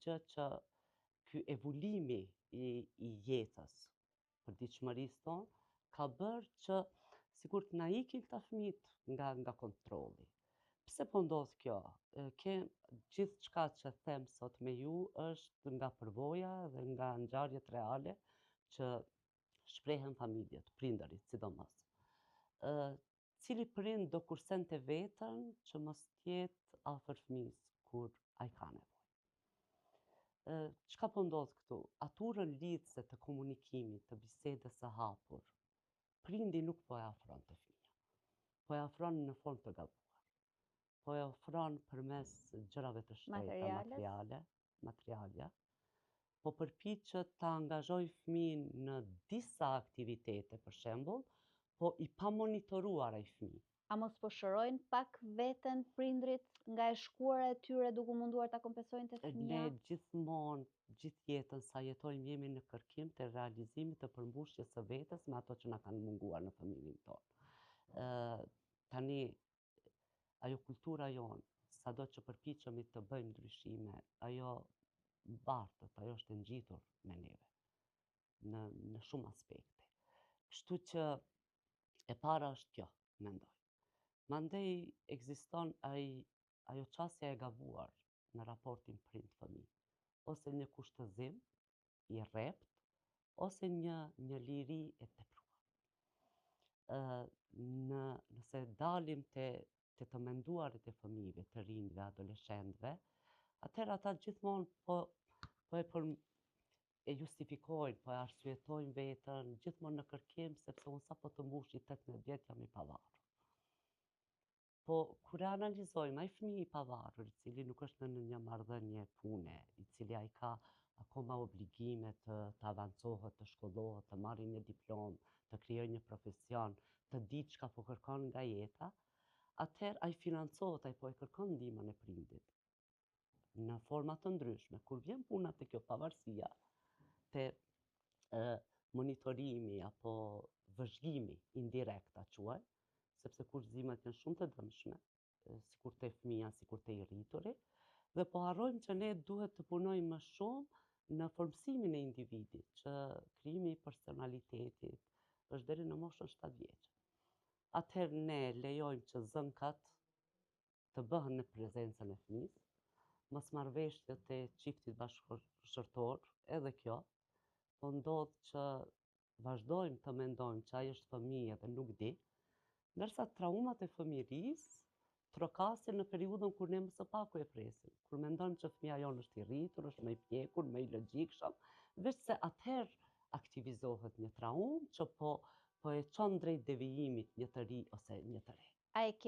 gjë që ky evolimi i jetës për ditëshmërisë tonë ka bërë që sikur të na ikin këta fëmijët nga kontrolli. Pse po ndodh kjo? Gjithë çka që them sot me ju është nga përvoja dhe nga ngjarjet reale që shprehen familjet, prindërit sidomos. Cili prind do kursente veten që mos tjetë afër fëmijës kur ai ka nevojë. Çka po ndodh këtu? Aturën lidhëse të komunikimit, të bisedës së hapur, prindi nuk po e afron te fëmia. Po e afron në formë të gabuar. Po e ofron përmes gjërave të shtrenjta, materiale, po përpiqet ta angazhoj fëmin në disa aktivitete, për shembull, po i pa monitoruar ai fëmijë. A mos po shërojnë pak veten prindrit nga e shkuara e tyre duke munduar ta kompensojnë te fëmia? Ne gjithmonë, gjithë jetën sa jetojmë jemi në kërkim të realizimit të përmbushjes së vetes me ato që na kanë munguar në familjen tonë. Tani ajo kultura jonë, sado që përpiqemi të bëjmë ndryshime, ajo bartët, ajo është e ngjitur me neve në shumë aspekte. Kështu që e para është kjo, mendoj. Mandej ekziston ajo çësia e gabuar në raportin prind-fëmijë, ose një kushtëzim i rrept, ose një liri e tepruar. Nëse dalim te të menduarit e fëmijëve, të rinjve, adoleshentëve, atëherë ata gjithmonë po e justifikojnë, po e arsyetojnë veten, gjithmonë në kërkim, sepse unë sa po të mbushi 18 vjet jam i pavarur. Po kur e analizojmë, ai fëmijë i pavarur, i cili nuk është në një marrëdhënie pune, i cili ai ka akoma obligime të avancohet, të shkollohet, të marrë një diplomë, të krijojë një profesion, të di çka po kërkon nga jeta, atëherë ai financohet, ai po e kërkon ndihmën e prindit në forma të ndryshme. Kur vjen puna te kjo pavarësia, te monitorimi apo vëzhgimi indirekt ta quaj, sepse kurrëzimet janë shumë të dëmshme, sikur te fëmia, sikur te i rrituri, dhe po harrojmë që ne duhet të punojmë më shumë në formësimin e individit, që krijimi i personalitetit është deri në moshën 7 vjeçe. Atëherë ne lejojmë që zënkat të bëhen në prezencën e fëmijës, mosmarrveshjet e çiftit bashkëshortor, edhe kjo, po ndodh që vazhdojmë të mendojmë që ai është fëmijë dhe nuk di, ndërsa traumat e fëmijërisë trokasin në periudhën kur ne më së paku e presim, kur mendojmë që fëmia jonë është i rritur, është më i pjekur, më i logjikshëm, veç se atëherë aktivizohet një traumë që po e çon drejt devijimit një të ri ose një të re. A e ke